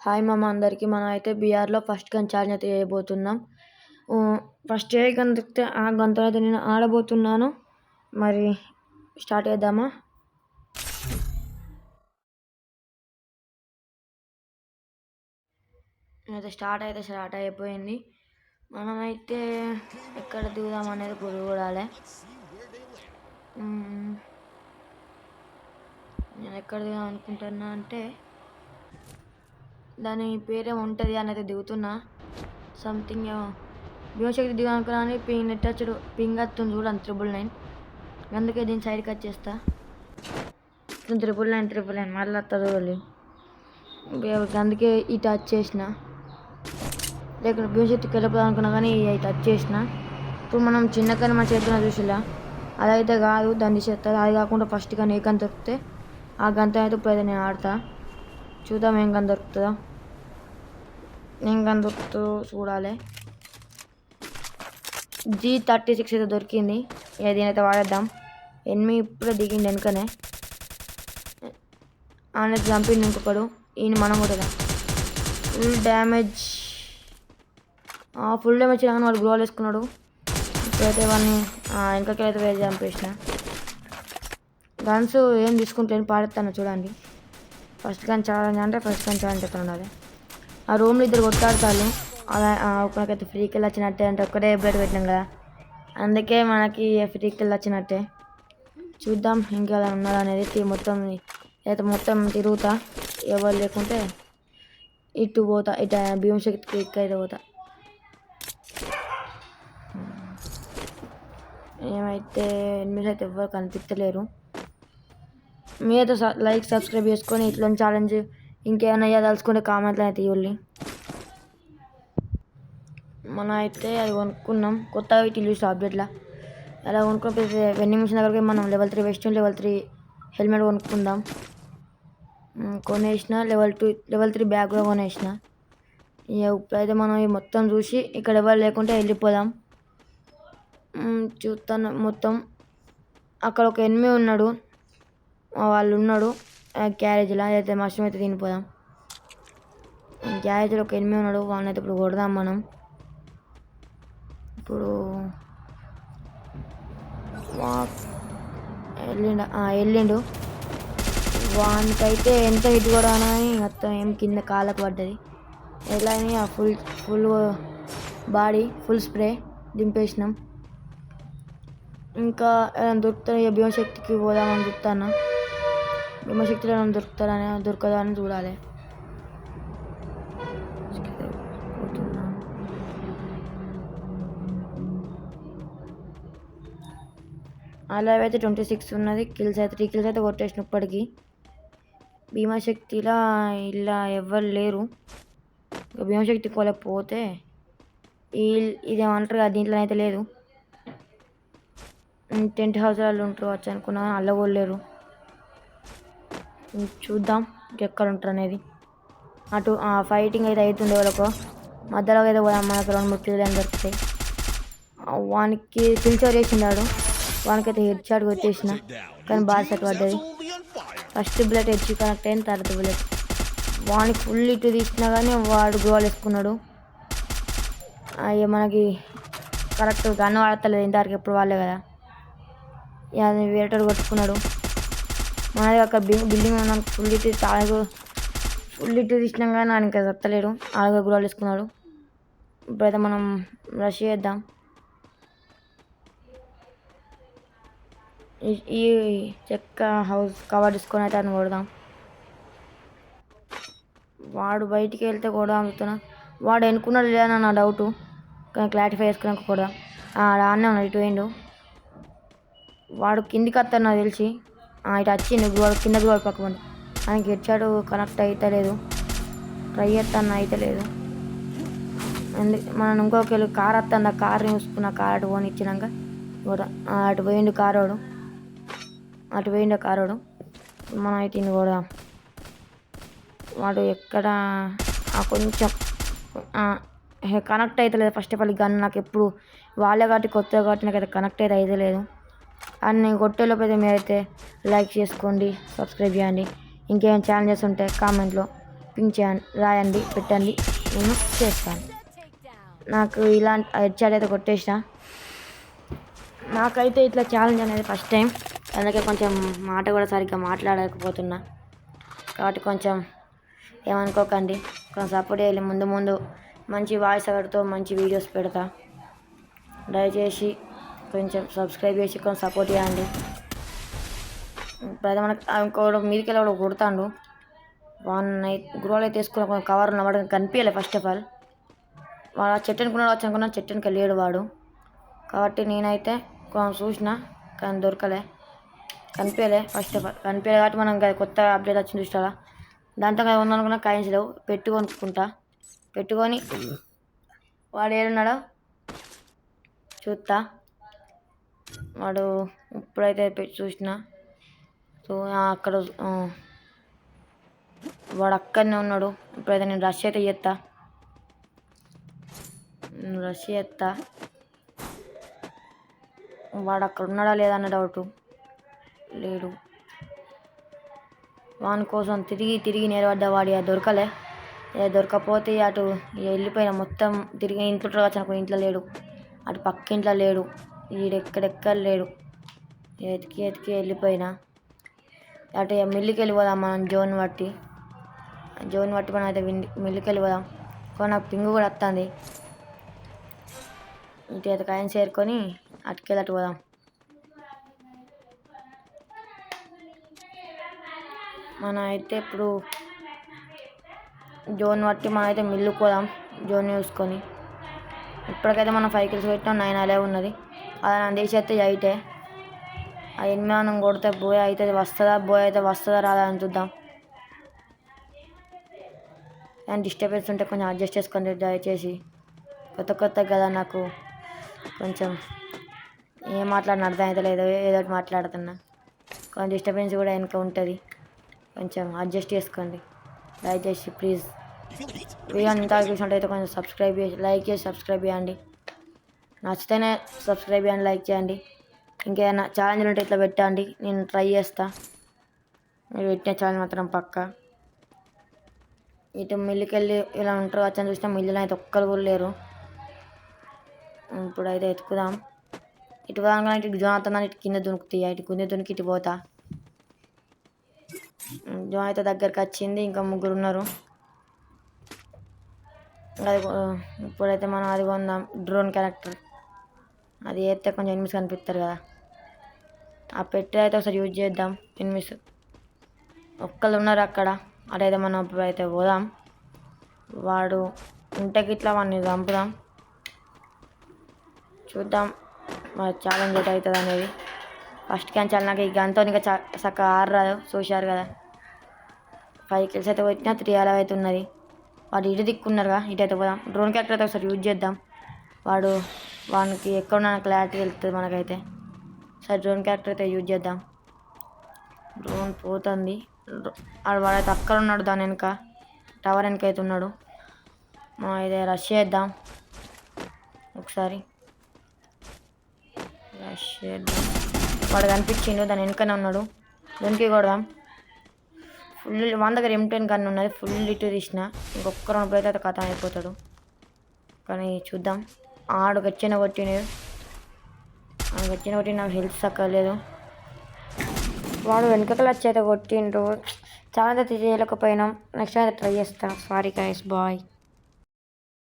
Hi మామ అందరికీ. మనం అయితే బీఆర్లో ఫస్ట్ గన్ ఛాలెంజ్ అయితే చేయబోతున్నాం. ఫస్ట్ ఏ గన్ దొరికితే ఆ గన్తో అయితే నేను ఆడబోతున్నాను. మరి స్టార్ట్ చేద్దామా? అయితే స్టార్ట్ అయిపోయింది. మనమైతే ఎక్కడ దిగుదాం అనేది చూడాలి. నేను ఎక్కడ దిగుదాం అనుకుంటున్నా అంటే దాని పేరే ఉంటుంది అని అయితే దిగుతున్నా. సంథింగ్ భీమశక్తి దిగా అనుకున్నా అని నెట్ వచ్చాడు పింగ్ వస్తుంది చూడండి 999. అందుకే దీన్ని సైడ్కి వచ్చేస్తా. 999 మళ్ళీ వస్తుంది. అందుకే ఈ టచ్ చేసిన, లేకపోతే భీమశక్తికి వెళ్ళిపోదాం అనుకున్నా కానీ ఈ టచ్ చేసిన. ఇప్పుడు మనం చిన్న కానీ మన చేతున్న చూసిలా అదైతే కాదు, దాన్ని తీసేస్తుంది. అది కాకుండా ఫస్ట్ కానీ ఏ గన్ దొరికితే ఆ గంట అయితే ఇప్పుడైతే నేను ఆడతా. చూద్దాం ఏం గన్ దొరుకుతుందో. ఏం గన్ దొరుకుతుందో చూడాలి. G36 అయితే దొరికింది. దీనైతే వాడేద్దాం. ఎనిమిది ఇప్పుడే దిగింది వెనుకనే. అనేది చంపింది ఇంకొకడు. ఈయన మనం కూడా ఫుల్ డ్యామేజ్ కానీ వాడు గ్రోల్ వేసుకున్నాడు. ఇప్పుడైతే వాడిని వెనకకైతే వేసి చంపేసిన. గన్స్ ఏం తీసుకుంటే పాడేస్తాను చూడండి. ఫస్ట్ గన్ ఛాలెంజ్ అంటే ఫస్ట్ గన్ ఛాలెంజ్ అయితే ఉండాలి. ఆ రూమ్లో ఇద్దరు కొట్టాడతారు. అలా ఒకరికైతే ఫ్రీకి వెళ్ళి వచ్చినట్టే, అంటే ఒక్కటే బ్లడ్ పెట్టినాం కదా, అందుకే మనకి ఫ్రీకి వెళ్ళి వచ్చినట్టే. చూద్దాం ఇంకా ఉన్నదా అనేది. మొత్తం తిరుగుతా, ఎవరు లేకుంటే ఇటు పోతా. ఇటు భీమశక్తికి అయితే పోతా. ఏమైతే ఎనిమిది అయితే ఎవరు కనిపించలేరు. మీరైతే లైక్ సబ్స్క్రైబ్ చేసుకొని ఇట్లా ఛాలెంజ్ ఇంకేమైనా తలుచుకుంటే కామెంట్లో అయితే ఇవ్వండి. మనం అయితే అది కొనుక్కున్నాం. కొత్తగా ఇటు చూసి అప్డేట్లా అలా కొనుక్కొని వెండింగ్ మిషన్ దగ్గరికి మనం లెవెల్ 3 వెస్ట్, లెవెల్ 3 హెల్మెట్ కొనుక్కుందాం. కొనేసిన లెవెల్ 3 బ్యాగ్ కూడా కొనేసిన. ఇప్పుడైతే మనం మొత్తం చూసి ఇక్కడ ఎవరు లేకుంటే వెళ్ళిపోదాం. చూస్తాను మొత్తం. అక్కడ ఒక ఎనిమిది ఉన్నాడు, వాళ్ళు ఉన్నాడు క్యారేజ్లో. అయితే మష్రూమ్ అయితే తినిపోదాం. క్యారేజ్లో ఒక ఎనిమిది ఉన్నాడు, వాళ్ళని అయితే ఇప్పుడు కొడదాం మనం. ఇప్పుడు వెళ్ళిండు. వానికైతే ఎంత హిట్ కూడా అని మొత్తం ఏం కింద కాళ్ళకు పడ్డది. ఎలా అని ఆ ఫుల్ బాడీ ఫుల్ స్ప్రే దింపేసినాం. ఇంకా దొరుకుతాయి. భీమశక్తికి పోదామని చెప్తాను. భీమశక్తిలో దొరకదా అని చూడాలి. అలా అయితే 26 ఉన్నది. 3 కిల్స్ అయితే కొట్టేసిన ఇప్పటికి. భీమశక్తిలో ఇలా ఎవ్వరు లేరు. భీమశక్తి పోతే ఇదేమంటారు కదా, దీంట్లో అయితే లేదు. టెంట్ హౌస్ వాళ్ళు ఉంటారు వచ్చి అనుకున్నా, అల్ల కూడా లేరు. చూద్దాం ఇంకెక్కడ ఉంటారు అనేది. అటు ఫైటింగ్ అయితే అవుతుండే వాళ్ళకు మధ్యలో అయితే పోదాం. మనకు 2-3 కిల్లు అని దొరుకుతాయి. వానికి ఫిల్చర్ చేసినాడు, వానికైతే హెడ్ షాట్ కొట్టేసిన కానీ బాగా సెట్ పడ్డది. ఫస్ట్ బుల్లెట్ హెడ్ కనెక్ట్ అయిన తర్వాత బుల్లెట్ వానికి ఫుల్ ఇటు తీసినా కానీ వాడు గోల్ వేసుకున్నాడు. అయ్యో మనకి కరెక్ట్ గన్ వాడతలేదు ఇంతవరకు, ఎప్పుడు వాళ్ళే కదా. అది వేరేటోడు కొట్టుకున్నాడు. మనది ఒక బిల్డింగ్ ఉన్నాను. ఫుల్ ఇటు తీసినాం కానీ ఆయన ఇంకా సత్తలేడు. అలాగే గోల్ వేసుకున్నాడు. ఇప్పుడైతే మనం రష్ చేద్దాం. ఈ చెక్క హౌస్ కవర్ తీసుకొని అయితే అని కొడదాం. వాడు బయటికి వెళ్తే కూడా అనుకున్నా, వాడు ఎన్నుకున్నాడు లేదా నా డౌటు, కానీ క్లారిఫై చేసుకున్నాక కూడా ఆడనే ఉన్నాడు. ఇటు పోయిండు. వాడు కిందికి వస్తాడు నాకు తెలిసి. ఇటు వచ్చిండు గోడ కింద గోడ పక్క ఉంది. ఆయనకి హెడ్ షాట్ కనెక్ట్ అవుతలేదు. ట్రై చేస్తాను అయితలేదు. మనం ఇంకొక కార్ వస్తుంది. ఆ కార్ని చూసుకున్న కార్ అటు పోని ఇచ్చినాక కూడా అటు పోయిండు కారోడు. మనం అయితే ఇన్ని కూడా వాడు ఎక్కడ కొంచెం కనెక్ట్ అవుతలేదు. ఫస్ట్ ఆఫ్ ఆల్ గన్ నాకు ఎప్పుడు వాళ్ళే కాబట్టి కొత్తగా కాబట్టి నాకైతే కనెక్ట్ అయితే అవుతలేదు. అండ్ నేను కొట్టేలోపు మీరైతే లైక్ చేసుకోండి, సబ్స్క్రైబ్ చేయండి. ఇంకేమైనా ఛాలెంజెస్ ఉంటే కామెంట్లో పింగ్ చేయండి, రాయండి, పెట్టండి, నేను చేస్తాను. నాకు ఇలాంటి హెడ్ షాట్ అయితే కొట్టేసిన. నాకైతే ఇట్లా ఛాలెంజ్ అనేది ఫస్ట్ టైం, అందుకే కొంచెం మాట కూడా సరిగ్గా మాట్లాడలేకపోతున్నా. కాబట్టి కొంచెం ఏమనుకోకండి, కొంచెం సపోర్ట్ చేయాలి. ముందు ముందు మంచి వాయిస్ ఓవర్తో మంచి వీడియోస్ పెడతా. దయచేసి కొంచెం సబ్స్క్రైబ్ చేసి కొంచెం సపోర్ట్ చేయండి. ఇప్పుడైతే మనకు ఇంకోటి మీదకి వెళ్ళి కూడా కొడతాడు. వాడిని గురువులు అయితే తీసుకున్న కొంచెం కవర్ ఉన్న వాడు కనిపించలే. ఫస్ట్ ఆఫ్ ఆల్ వాడు ఆ చెట్టు అనుకున్నాడు, వచ్చి అనుకున్నా చెట్టునికి వెళ్ళాడు వాడు. కాబట్టి నేనైతే కొంచెం చూసిన కానీ దొరకలే, కనిపించలే. ఫస్ట్ ఆఫ్ ఆల్ కనిపించలే కాబట్టి మనం కొత్త అప్డేట్ వచ్చింది చూస్తారా, దాంతో ఉందనుకున్నా కాయిన్స్ లేవు. పెట్టుకుంటా, పెట్టుకొని వాడు ఏడున్నాడో చూస్తా. వాడు ఇప్పుడైతే చూసిన, సో అక్కడ వాడు అక్కడనే ఉన్నాడు. ఇప్పుడైతే నేను రష్ అయితే చేస్తా, వాడు అక్కడ ఉన్నాడా లేదా అన్న డౌటు. లేడు. వాని కోసం తిరిగి నిలబడ్డా. వాడి దొరకలే. దొరకపోతే అటు వెళ్ళిపోయినా. మొత్తం తిరిగి ఇంట్లో వచ్చి అనుకో, ఇంట్లో లేడు. అటు పక్క ఇంట్లో లేడు. ఈడెక్కడెక్కడ లేడు. ఎతికి వెళ్ళిపోయినా. అటు మిల్లుకి వెళ్ళిపోదాం మనం. జోన్ బట్టి మనం అయితే మిల్లుకి వెళ్ళిపోదాం. కానీ నాకు పింగు కూడా వస్తుంది. ఇటు అయితే కాయిన్స్ చేరుకొని అటుకెళ్ళి అటు పోదాం. మనం అయితే ఇప్పుడు జోన్ బట్టి మనం అయితే మిల్లుకు పోదాం. జోన్ చూసుకొని ఇప్పటికైతే మనం 5 kills పెట్టినాం. 9 అలే ఉన్నది. అలా నన్ను తీసేస్తే 8. ఆ 8 మనం కొడితే బోయ్ అయితే వస్తుందా రాదా అని చూద్దాం. అండ్ డిస్టర్బెన్స్ ఉంటే కొంచెం అడ్జస్ట్ చేసుకోండి దయచేసి. కొత్త కదా, నాకు కొంచెం ఏం మాట్లాడిన అర్థం అయితే లేదు, ఏదో ఒకటి మాట్లాడుతున్నా. కొంచెం డిస్టర్బెన్స్ కూడా వెనక ఉంటుంది, కొంచెం అడ్జస్ట్ చేసుకోండి దయచేసి ప్లీజ్. వీడియో ఇంత చూసినట్టయితే కొంచెం సబ్స్క్రైబ్ చేసి లైక్ చేసి సబ్స్క్రైబ్ చేయండి. నచ్చితేనే సబ్స్క్రైబ్ చేయండి, లైక్ చేయండి. ఇంకేమైనా ఛాలెంజ్లు ఉంటే ఇట్లా పెట్టండి, నేను ట్రై చేస్తా. మీరు పెట్టిన ఛాలెంజ్ మాత్రం పక్కా. ఇటు మిల్లుకి వెళ్ళి ఇలా ఉంటారు వచ్చని చూస్తే మిల్లులో అయితే ఒక్కరు కూడా లేరు. ఇప్పుడైతే ఎత్తుకుదాం. ఇటు పోదాం. ఇటు జోన్ ఇటు కింద దునుకుతాయి. ఇటు కింద దునికి ఇటు పోతా. జోన్ అయితే దగ్గరికి వచ్చింది. ఇంకా 3 ఉన్నారు. అది ఇప్పుడైతే మనం అది కొందాం. డ్రోన్ క్యారెక్టర్ అది వేస్తే కొంచెం ఎనిమిస్ కనిపిస్తారు కదా, ఆ పెట్టి అయితే ఒకసారి యూజ్ చేద్దాం. ఎనిమిస్ ఒక్కళ్ళు ఉన్నారు అక్కడ. అదైతే మనం ఇప్పుడైతే పోదాం. వాడు ఉంటే ఇట్లా వాడిని చంపుదాం. చూద్దాం మరి ఛాలెంజ్ ఎట్ అవుతుంది అనేది. First cancel. నాకు ఈ గంతో ఇంకా చక్కగా ఆడరాదు, చూశారు కదా. 5 kills అయితే వచ్చినా 3 అలా అయితే ఉన్నది. వాడు ఇటు దిక్కున్నారుగా, ఇటు అయితే పోదాం. డ్రోన్ క్యారెక్టర్ అయితే ఒకసారి యూజ్ చేద్దాం. వానికి ఎక్కడున్నా క్లారిటీ వెళ్తుంది మనకైతే. సరే డ్రోన్ క్యారెక్టర్ అయితే యూజ్ చేద్దాం. డ్రోన్ పోతుంది. వాడైతే అక్కడ ఉన్నాడు, దాని వెనక టవర్ వెనక అయితే ఉన్నాడు. మనం అయితే రష్ చేద్దాం. ఒకసారి రష్ చేద్దాం. వాడు కనిపించిండు, దాని వెనకనే ఉన్నాడు. దానికి కొడదాం. ఫుల్ మన దగ్గర M10 గన్ ఉన్నది. ఫుల్ ఇటు తీసిన. ఇంకొక రౌండ్ అయితే కథ అయిపోతాడు. కానీ చూద్దాం. ఆడు గచ్చిన కొట్టినది. నాకు హెల్త్ సక్కలేదు. వాడు వెనకల వచ్చి అయితే కొట్టిండు. చాలా అయితే చేయలేకపోయినాం. నెక్స్ట్ అయితే ట్రై చేస్తాం. Sorry guys, bye.